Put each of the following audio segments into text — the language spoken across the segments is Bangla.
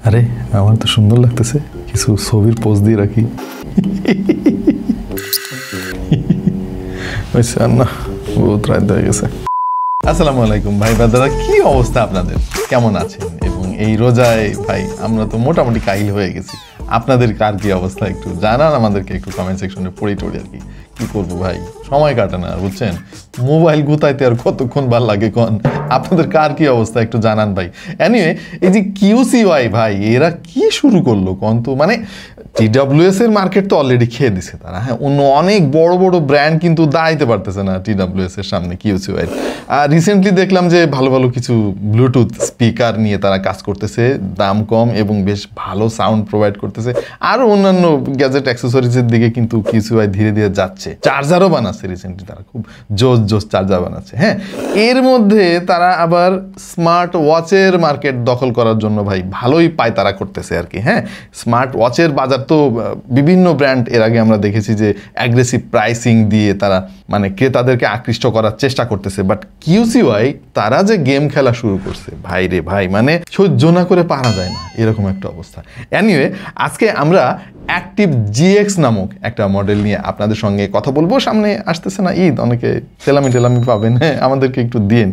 আরে আমার তো সুন্দর লাগতেছে, কিছু ছবির পোজ দিয়ে রাখি। না বহুত রাত হয়ে গেছে। আসসালামু আলাইকুম ভাই ব্রাদাররা, কি অবস্থা আপনাদের, কেমন আছেন? এবং এই রোজায় ভাই আমরা তো মোটামুটি কাহিল হয়ে গেছি। আপনাদের কার কি অবস্থা একটু জানান আমাদেরকে, একটু কমেন্ট সেকশনে পড়ি আর কি করবো ভাই, সময় কাটে না বুঝছেন, মোবাইল গুতাইতে আর কতক্ষণ ভাল লাগে কোন। আপনাদের কার কি অবস্থা একটু জানান ভাই। এনিওয়ে, এই যে কিউসিওয়াই ভাই এরা কি শুরু করলো কোন, তো মানে টিডব্লিউএস এর মার্কেট তো অলরেডি খেয়ে দিছে তারা। হ্যাঁ, অন্য অনেক বড় বড় ব্র্যান্ড কিন্তু দাঁড়াইতে পারতেছে না টিডব্লিউএস এর সামনে কিউসিওয়াই। রিসেন্টলি দেখলাম যে ভালো ভালো কিছু ব্লুটুথ স্পিকার নিয়ে তারা কাজ করতেছে, দাম কম এবং বেশ ভালো সাউন্ড প্রোভাইড করতেছে। আর অন্যান্য গ্যাজেট অ্যাক্সেসরিজের দিকে কিন্তু কিউসিওয়াই ধীরে ধীরে যাচ্ছে। চার্জারও বানাচ্ছে রিসেন্টলি, তারা খুব জোস চার্জার বানাচ্ছে। হ্যাঁ, এর মধ্যে তারা আবার স্মার্ট ওয়াচের মার্কেট দখল করার জন্য ভাই ভালোই পায় তারা করতেছে আর কি। হ্যাঁ, স্মার্ট ওয়াচের বাজার তো বিভিন্ন ব্র্যান্ড এর আগে আমরা দেখেছি যে অ্যাগ্রেসিভ প্রাইসিং দিয়ে তারা মানে ক্রেতাদেরকে আকৃষ্ট করার চেষ্টা করতেছে। বাট কিউসিওয়াই তারা যে গেম খেলা শুরু করছে ভাই রে ভাই, মানে সহ্য না করে পারা যায় না এরকম একটা অবস্থা। এনিওয়ে, আজকে আমরা অ্যাক্টিভ জিএক্স নামক একটা মডেল নিয়ে আপনাদের সঙ্গে কথা বলবো। সামনে আসতেছে না ঈদ, অনেকে টেলামি পাবেন, হ্যাঁ আমাদেরকে একটু দিন।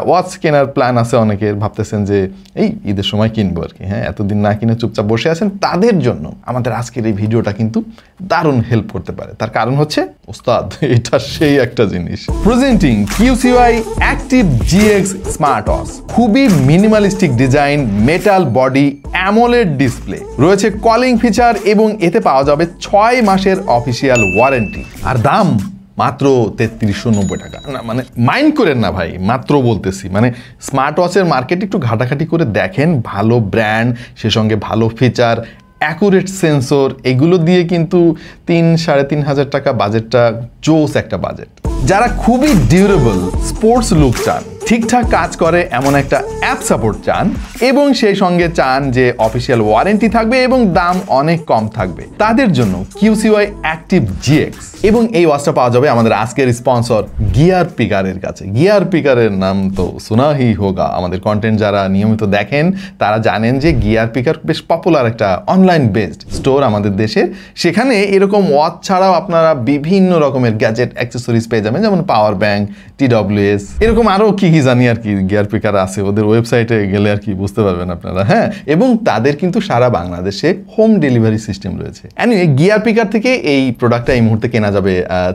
ওয়াচ কেনার প্ল্যান আছে অনেকের, ভাবতেছেন যে এই ঈদের সময় কিনবো আর কি। হ্যাঁ, এতদিন না কিনে চুপচাপ বসে আছেন, তাদের জন্য আমাদের আজকের এই ভিডিওটা কিন্তু দারুণ হেল্প করতে পারে। তার কারণ হচ্ছে ওস্তাদ, এটা সেই একটা জিনিস। Presenting QCY active GX smart watch. খুবই minimalistic design, metal body, AMOLED display, রয়েছে কলিং ফিচার এবং এতে পাওয়া যাবে 6 মাসের অফিসিয়াল ওয়ারেন্টি। আর দাম মাত্র 3390 টাকা। না মানে মাইন্ড করেন না ভাই, মাত্র বলতেছি, মানে স্মার্ট ওয়াচের মার্কেট একটু ঘাটাঘাটি করে দেখেন, ভালো ব্র্যান্ড, সে সঙ্গে ভালো ফিচার, অ্যাকুরেট সেন্সর, এগুলো দিয়ে কিন্তু 3-3.5 টাকা বাজেটটা জোস একটা বাজেট। যারা খুবই ডিউরেবল স্পোর্টস লুক চান, ঠিকঠাক কাজ করে এমন একটা অ্যাপ সাপোর্ট চান, এবং সেই সঙ্গে চান যে অফিসিয়াল ওয়ারেন্টি থাকবে এবং দাম অনেক কম থাকবে, তাদের জন্য কিউসিওয়াই অ্যাক্টিভ জিএক্স। এবং এই ওয়াচটা পাওয়া যাবে আমাদের আজকের স্পন্সর গিয়ার পিকারের কাছে। গিয়ার পিকারের নাম তো শোনাহি হোগা, আমাদের কন্টেন্ট যারা নিয়মিত দেখেন তারা জানেন যে গিয়ার পিকার বেশ পপুলার একটা অনলাইন বেসড স্টোর আমাদের দেশের। সেখানে এরকম ওয়াচ ছাড়াও আপনারা বিভিন্ন রকমের গ্যাজেট অ্যাক্সেসরিজ পেয়ে যাবেন, যেমন পাওয়ার ব্যাংক, টিডব্লিউএস, এরকম আরও কি জানি আর কি গিয়ার পিকার আছে। ওদের ওয়েবসাইটে গেলে আর কি বুঝতে পারবেন আপনারা। হ্যাঁ, এবং তাদের কিন্তু সারা বাংলাদেশে হোম ডেলিভারি সিস্টেম রয়েছে। এনিওয়ে, গিয়ার পিকার থেকে এই প্রোডাক্টটা এই মুহূর্তে কেনা যাবে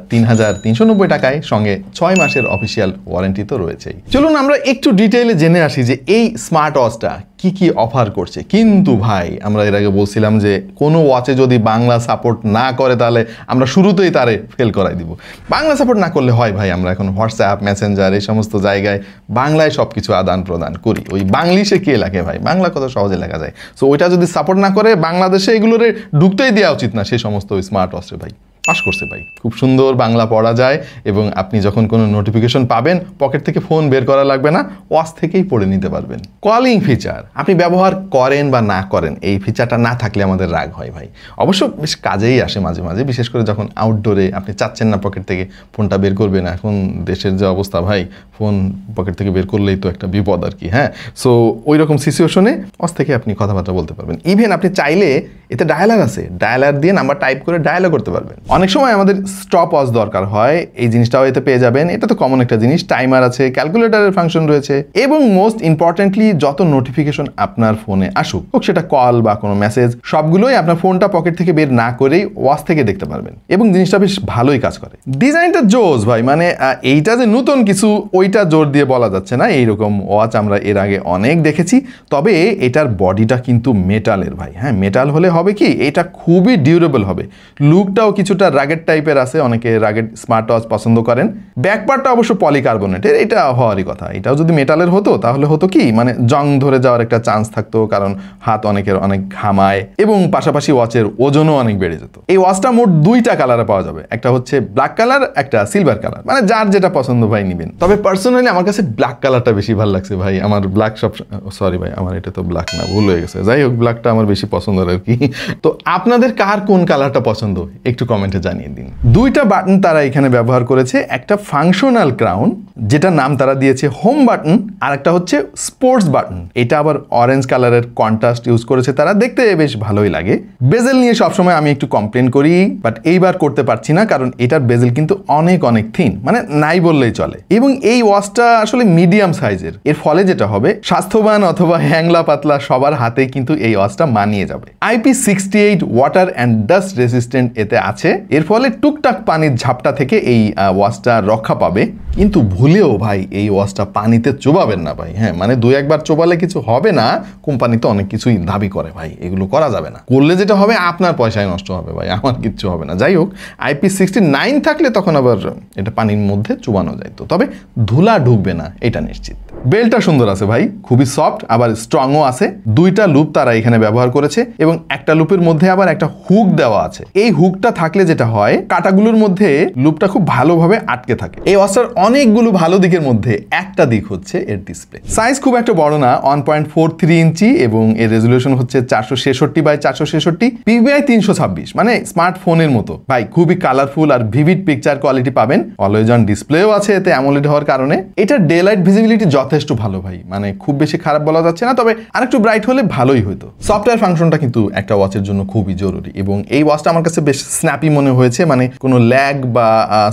3390 টাকায়, সঙ্গে 6 মাসের অফিসিয়াল ওয়ারেন্টি তো রয়েছেই। চলুন আমরা একটু ডিটেইলে জেনে আসি যে এই স্মার্ট ওয়াচটা কি কি অফার করছে। কিন্তু ভাই, আমরা এর আগে বলছিলাম যে কোনো ওয়াচে যদি বাংলা সাপোর্ট না করে তাহলে আমরা শুরুতেই তারে ফেল করাই দিব। বাংলা সাপোর্ট না করলে হয় ভাই, আমরা এখন হোয়াটসঅ্যাপ, মেসেঞ্জার, এই সমস্ত জায়গায় বাংলায় সব কিছু আদান প্রদান করি। ওই বাংলিশে কে লেখে ভাই, বাংলা কত সহজে লেখা যায়। সো ওইটা যদি সাপোর্ট না করে, বাংলাদেশে এগুলোর ঢুকতেই দেওয়া উচিত না সেই সমস্ত ওই স্মার্ট ওয়াচে ভাই। পাস করছে ভাই, খুব সুন্দর বাংলা পড়া যায়, এবং আপনি যখন কোনো নোটিফিকেশন পাবেন পকেট থেকে ফোন বের করা লাগবে না, ওয়াচ থেকেই পড়ে নিতে পারবেন। কলিং ফিচার আপনি ব্যবহার করেন বা না করেন, এই ফিচারটা না থাকলে আমাদের রাগ হয় ভাই। অবশ্য বেশ কাজেই আসে মাঝে মাঝে, বিশেষ করে যখন আউটডোরে আপনি চাচ্ছেন না পকেট থেকে ফোনটা বের করবেন। এখন দেশের যে অবস্থা ভাই, ফোন পকেট থেকে বের করলেই তো একটা বিপদ আর কি। হ্যাঁ, সো ওই রকম সিচুয়েশনে ওয়াচ থেকে আপনি কথাবার্তা বলতে পারবেন। ইভেন আপনি চাইলে এতে ডায়ালার আছে, ডায়ালার দিয়ে নাম্বার টাইপ করে ডায়ালও করতে পারবেন। অনেক সময় আমাদের স্টপ ওয়াচ দরকার হয়, এই জিনিসটাও এতে পেয়ে যাবেন। এটা তো কমন একটা জিনিস। টাইমার আছে, ক্যালকুলেটরের ফাংশন রয়েছে, এবং মোস্ট ইম্পর্টেন্টলি যত নোটিফিকেশন আপনার ফোনে আসুক, হোক সেটা কল বা কোনো মেসেজ, সবগুলোই আপনার ফোনটা পকেট থেকে বের না করেই ওয়াচ থেকে দেখতে পারবেন, এবং জিনিসটা বেশ ভালোই কাজ করে। ডিজাইনটা জোস ভাই, মানে এইটা যে নতুন কিছু ওইটা জোর দিয়ে বলা যাচ্ছে না। এইরকম ওয়াচ আমরা এর আগে অনেক দেখেছি, তবে এটার বডিটা কিন্তু মেটালের ভাই। হ্যাঁ, মেটাল হলে হবে কি, এটা খুবই ডিউরেবল হবে। লুকটাও কিছুটা রাগেড টাইপের আছে, অনেকে রাগেড স্মার্ট ওয়াচ পছন্দ করেন। ব্যাকপার্টটা অবশ্য পলিকার্বনেটের, এটা হওয়ারই কথা। এটাও যদি মেটালের হতো তাহলে হতো কি, মানে জং ধরে যাওয়ার একটা চান্স থাকতো, কারণ হাত অনেকের অনেক ঘামায়, এবং পাশাপাশি ওয়াচের ওজনও অনেক বেড়ে যেত। এই ওয়াচটা মোট 2টা কালারে পাওয়া যাবে, একটা হচ্ছে ব্ল্যাক কালার, একটা সিলভার কালার, মানে যার যেটা পছন্দ ভাই নিবেন। তবে পার্সোনালি আমার কাছে ব্ল্যাক কালারটা বেশি ভালো লাগছে ভাই। আমার ব্ল্যাক সব, সরি ভাই আমার এটা তো ব্ল্যাক না, ভুল হয়ে গেছে। যাই হোক, ব্ল্যাকটা আমার বেশি পছন্দের আর কি। তো আপনাদের কার কোন কালারটা পছন্দ একটু কমেন্টে জানিয়ে দিন। দুইটা বাটন তারা এখানে ব্যবহার করেছে, একটা ফাংশনাল ক্রাউন যেটা নাম তারা দিয়েছে হোম বাটন, আর একটা হচ্ছে স্পোর্টস বাটন। এটা আবার অরেঞ্জ কালারের কন্ট্রাস্ট ইউজ করেছে তারা, দেখতে বেশ ভালোই লাগে। বেজেল নিয়ে সবসময় আমি একটু কমপ্লেন করি, বাট এইবার করতে পারছি না, কারণ এটার বেজেল কিন্তু অনেক অনেক থিন, মানে নাই বললেই চলে। এবং এই ওয়াচটা আসলে মিডিয়াম সাইজের, এর ফলে যেটা হবে স্বাস্থ্যবান অথবা হ্যাংলা পাতলা সবার হাতে কিন্তু এই ওয়াচটা মানিয়ে যাবে। IP68 water and dust resistant এতে আছে, এর ফলে টুকটাক পানির ঝাপটা থেকে এই ওয়াচটা রক্ষা পাবে। কিন্তু ভুলেও ভাই এই ওয়াচটা পানিতে চোবাবেন না ভাই। হ্যাঁ, মানে 2-1 চোবালে কিছু হবে না, কোম্পানি তো অনেক কিছুই দাবি করে ভাই, এগুলো করা যাবে না। করলে যেটা হবে আপনার পয়সায় নষ্ট হবে ভাই, আমার কিচ্ছু হবে না। যাই হোক, IP69 থাকলে তখন আবার এটা পানির মধ্যে চুবানো যাইতো, তবে ধুলা ঢুকবে না এটা নিশ্চিত। বেলটা সুন্দর আছে ভাই, খুবই সফট, আবার স্ট্রংও আছে। দুইটা লুপ তারা এখানে ব্যবহার করেছে এবং একটা লুপের মধ্যে আবার একটা হুক দেওয়া আছে। এই হুকটা থাকলে যেটা হয়, কাটাগুলোর মধ্যে লুপটা খুব ভালোভাবে আটকে থাকে। এই ওয়াচটার অনেকগুলো ভালো দিকের মধ্যে একটা দিক হচ্ছে এর ডিসপ্লে সাইজ, খুব একটা বড় না, 1.43 ইঞ্চি এবং এর রেজলিউশন হচ্ছে 466x466, PPI 326, মানে স্মার্টফোনের মতো ভাই। খুবই কালারফুল আর ভিভিড পিকচার কোয়ালিটি পাবেন। অলওয়েজ অন ডিসপ্লেও আছে এতে অ্যামোলেড হওয়ার কারণে। এটা ডে লাইট ভিজিবিলিটি যথেষ্ট ভালো ভাই, মানে খুব বেশি খারাপ বলা যাচ্ছে না, তবে আরেকটু ব্রাইট হলে ভালোই হতো। সফটওয়্যার ফাংশনটা কিন্তু একটা ওয়াচের জন্য খুবই জরুরি এবং এই ওয়াচটা আমার কাছে বেশ স্ন্যাপি মনে হয়েছে, মানে কোনো ল্যাগ বা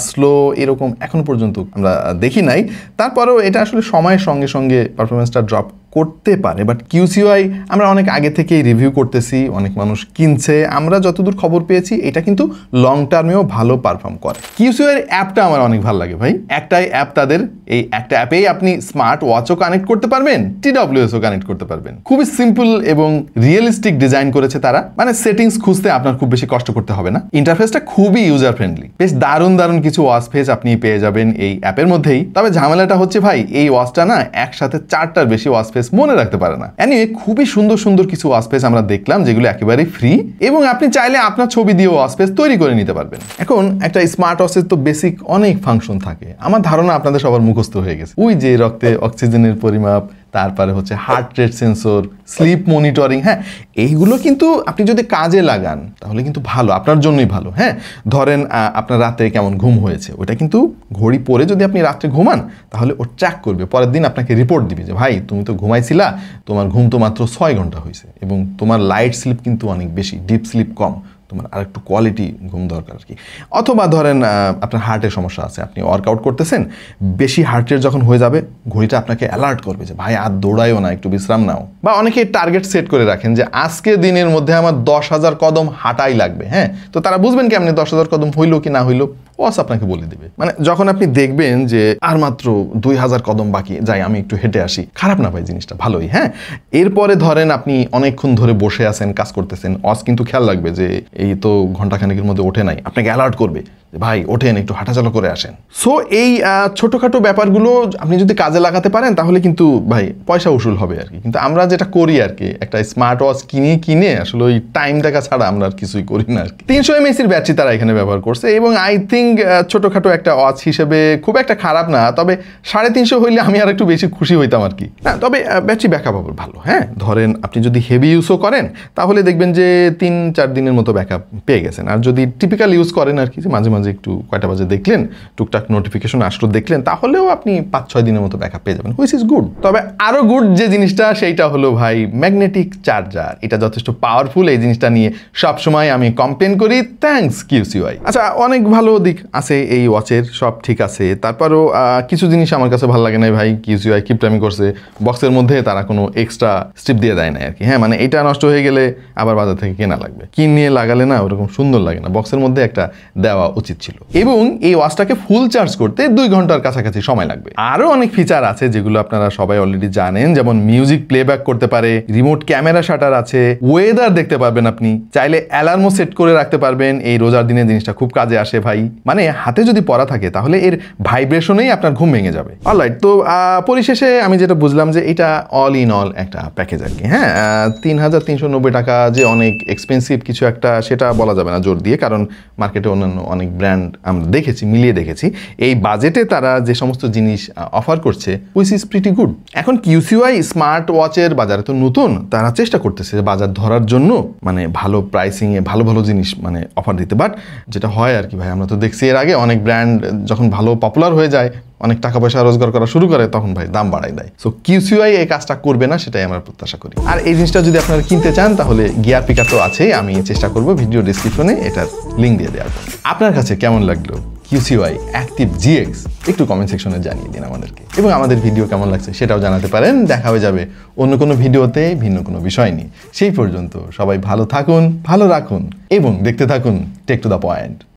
স্লো এরকম এখনো পর্যন্ত আমরা দেখি নাই। তারপরেও এটা আসলে সময়ের সঙ্গে সঙ্গে পারফরমেন্সটা ড্রপ করতে পারে, বাট QCUI আমরা অনেক আগে থেকেই রিভিউ করতেছি, অনেক মানুষ কিনছে, আমরা যতদূর খবর পেয়েছি এটা কিন্তু লং টার্মেও ভালো পারফর্ম করে। QCUI এর অ্যাপটা আমার অনেক ভালো লাগে ভাই। একটাই অ্যাপ তাদের, এই একটা অ্যাপেই আপনি স্মার্ট ওয়াচও কানেক্ট করতে পারবেন, TWSও কানেক্ট করতে পারবেন। খুবই সিম্পল এবং রিয়েলিস্টিক ডিজাইন করেছে তারা, মানে সেটিংস খুঁজতে আপনার খুব বেশি কষ্ট করতে হবে না। ইন্টারফেসটা খুবই ইউজার ফ্রেন্ডলি, বেশ দারুণ দারুণ কিছু ওয়াচ ফেস আপনি পেয়ে যাবেন এই অ্যাপের মধ্যেই। তবে ঝামেলাটা হচ্ছে ভাই, এই ওয়াচটা না একসাথে 4টার বেশি ওয়াচ ফেস মনে রাখতে পারে না। এনিওয়ে, খুবই সুন্দর সুন্দর কিছু ওয়াচ ফেস আমরা দেখলাম যেগুলো একেবারেই ফ্রি এবং আপনি চাইলে আপনার ছবি দিয়ে ওয়াচ ফেস তৈরি করে নিতে পারবেন। এখন একটা স্মার্ট ওয়াচের তো বেসিক অনেক ফাংশন থাকে, আমার ধারণা আপনাদের সবার মুখস্থ হয়ে গেছে। ওই যে রক্তে অক্সিজেনের পরিমাপ, তারপরে হচ্ছে heart rate sensor, slip monitoring. হ্যাঁ, এইগুলো কিন্তু আপনি যদি কাজে লাগান তাহলে কিন্তু ভালো, আপনার জন্যই ভালো। হ্যাঁ, ধরেন আপনার রাতে কেমন ঘুম হয়েছে, ওটা কিন্তু ঘড়ি পরে যদি আপনি রাত্রে ঘুমান তাহলে ও ট্র্যাক করবে, পরের দিন আপনাকে রিপোর্ট দিবে যে ভাই তুমি তো ঘুমাইছিলা, তোমার ঘুম তো মাত্র 6 ঘন্টা হয়েছে এবং তোমার লাইট স্লিপ কিন্তু অনেক বেশি, ডিপ স্লিপ কম, তোমার আর একটু কোয়ালিটি ঘুম দরকার আর কি। অথবা ধরেন আপনার হার্টের সমস্যা আছে, আপনি ওয়ার্কআউট করতেছেন, বেশি হার্ট রেট যখন হয়ে যাবে ঘড়িটা আপনাকে অ্যালার্ট করবে যে ভাই আর দৌড়াইও না, একটু বিশ্রাম নাও। বা অনেকে টার্গেট সেট করে রাখেন যে আজকে দিনের মধ্যে আমার 10,000 কদম হাঁটাই লাগবে। হ্যাঁ, তো তারা বুঝবেন কি আপনি 10,000 কদম হইলো কি না হইলো, ওয়াচ আপনাকে বলে দেবে। মানে যখন আপনি দেখবেন যে আর মাত্র 2,000 কদম বাকি, যাই আমি একটু হেঁটে আসি, খারাপ না ভাই, জিনিসটা ভালোই। হ্যাঁ, এরপরে ধরেন আপনি অনেকক্ষণ ধরে বসে আছেন, কাজ করতেছেন, ওয়াচ কিন্তু খেয়াল রাখবে যে এই তো ঘন্টাখানেকের মধ্যে ওঠে নাই, আপনাকে অ্যালার্ট করবে ভাই ওঠেন, একটু হাঁটাচলা করে আসেন। সো এই ছোটোখাটো ব্যাপারগুলো আপনি যদি কাজে লাগাতে পারেন তাহলে কিন্তু ভাই পয়সা উসুল হবে আর কি। কিন্তু আমরা যেটা করি আর কি, একটা স্মার্ট ওয়াচ কিনে আসলে ওই টাইম দেখা ছাড়া আমরা আর কিছুই করি না আর কি। 300 mAh ব্যাটারি তারা এখানে ব্যবহার করছে এবং আই থিঙ্ক ছোটোখাটো একটা ওয়াচ হিসেবে খুব একটা খারাপ না, তবে 350 হইলে আমি আর একটু বেশি খুশি হইতাম আর কি। না, তবে ব্যাটারি ব্যাকআপ ভালো। হ্যাঁ, ধরেন আপনি যদি হেভি ইউজও করেন তাহলে দেখবেন যে 3-4 দিনের মতো ব্যাকআপ পেয়ে গেছেন। আর যদি টিপিক্যাল ইউজ করেন আর কি, যে মাঝে মাঝে একটু কয়টা বাজে দেখলেন, টুকটাক নোটিফিকেশন আসলো দেখলেন, তাহলেও আপনি 5-6 দিনের মতো ব্যাকআপ পেয়ে যাবেন, হুইচ ইজ গুড। তবে আরো গুড যে জিনিসটা সেইটা হলো ভাই ম্যাগনেটিক চার্জার। এটা যথেষ্ট পাওয়ারফুল, এই জিনিসটা নিয়ে সবসময় আমি কমপ্লেন করি, থ্যাঙ্কস QCUI। আচ্ছা, অনেক ভালো দিক আছে এই ওয়াচের, সব ঠিক আছে, তারপরও কিছু জিনিস আমার কাছে ভালো লাগে না ভাই। QCUI কিপটামি করছে, বক্সের মধ্যে তারা কোনো এক্সট্রা স্ট্রিপ দিয়ে দেয় না আর কি। হ্যাঁ, মানে এটা নষ্ট হয়ে গেলে আবার বাজার থেকে কেনা লাগবে, নিয়ে লাগালে না ওরকম সুন্দর লাগে না, বক্সের মধ্যে একটা দেওয়া উচিত ছিল। এবং এই ওয়াচটাকে ফুল চার্জ করতে 2 ঘন্টার কাছাকাছি সময় লাগবে। আরো অনেক ফিচার আছে যেগুলো আপনারা সবাই অলরেডি জানেন, যেমন মিউজিক প্লেব্যাক করতে পারে, রিমোট ক্যামেরা শাটার আছে, ওয়েদার দেখতে পারবেন, আপনি চাইলে অ্যালার্মও সেট করে রাখতে পারবেন। এই রোজার দিনে জিনিসটা খুব কাজে আসে ভাই, মানে হাতে যদি পড়া থাকে তাহলে এর ভাইব্রেশনেই আপনার ঘুম ভেঙে যাবে। অলরাইট, তো পরিশেষে আমি যেটা বুঝলাম যে এটা অল ইন অল একটা প্যাকেজ আর কি। হ্যাঁ, 3,390 টাকা যে অনেক এক্সপেন্সিভ কিছু একটা, সেটা বলা যাবে না জোর দিয়ে, কারণ মার্কেটে অন্যান্য অনেক ব্র্যান্ড আমরা দেখেছি, মিলিয়ে দেখেছি, এই বাজেটে তারা যে সমস্ত জিনিস অফার করছে উইচ ইজ প্রিটি গুড। এখন কিউসিওয়াই স্মার্ট ওয়াচের বাজারে তো নতুন, তারা চেষ্টা করতেছে বাজার ধরার জন্য মানে ভালো প্রাইসিংয়ে ভালো ভালো জিনিস মানে অফার দিতে। বাট যেটা হয় আর কি ভাই, আমরা তো দেখছি এর আগে অনেক ব্র্যান্ড যখন ভালো পপুলার হয়ে যায়, অনেক টাকা পয়সা রোজগার করা শুরু করে, তখন ভাই দাম বাড়াই দেয়। সো কিউসিওয়াই এই কাজটা করবে না, সেটাই আমরা প্রত্যাশা করি। আর এই জিনিসটা যদি আপনারা কিনতে চান তাহলে গিয়ার পিকার তো আছেই, আমি চেষ্টা করব ভিডিও ডিসক্রিপশনে এটার লিঙ্ক দিয়ে দেওয়ার। আপনার কাছে কেমন লাগলো কিউসিওয়াই অ্যাক্টিভ জিএক্স? একটু কমেন্ট সেকশনে জানিয়ে দিন আমাদেরকে, এবং আমাদের ভিডিও কেমন লাগছে সেটাও জানাতে পারেন। দেখা হয়ে যাবে অন্য কোনো ভিডিওতে ভিন্ন কোনো বিষয় নিয়ে। সেই পর্যন্ত সবাই ভালো থাকুন, ভালো রাখুন এবং দেখতে থাকুন টেক টু দ্য পয়েন্ট।